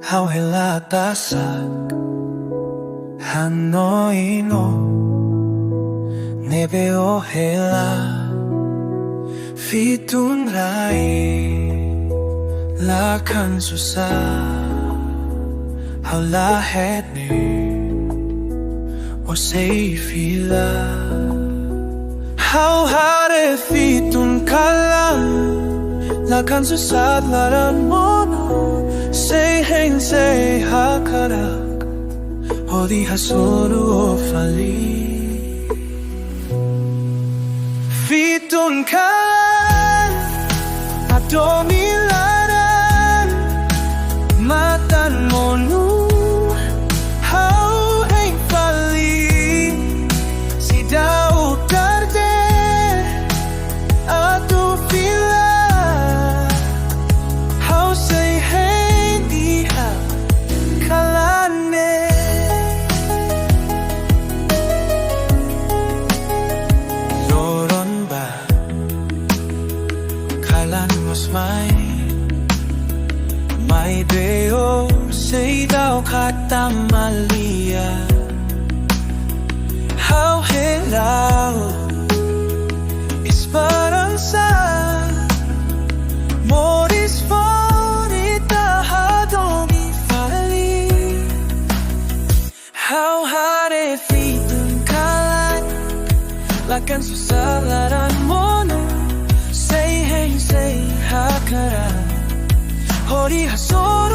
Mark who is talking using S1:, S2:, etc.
S1: Hawela tasak Hanoi no Nebe o hela Fitun rai Lakan susah Haula het ni O say fila How hare fitun kalan Lakan susah laran mono Say hang say hakarak hodi hasuru o fali Fitun kalan adomilaran matan monu how hang fali si dau tarde atu fila how say hang diha kalane loron ba Kalan mas may deo say daw katamalia how helao is parang sa moris forita hadomi fali how hare fitun kalan lakan susalaran mono say hey say hakara hodi hasoro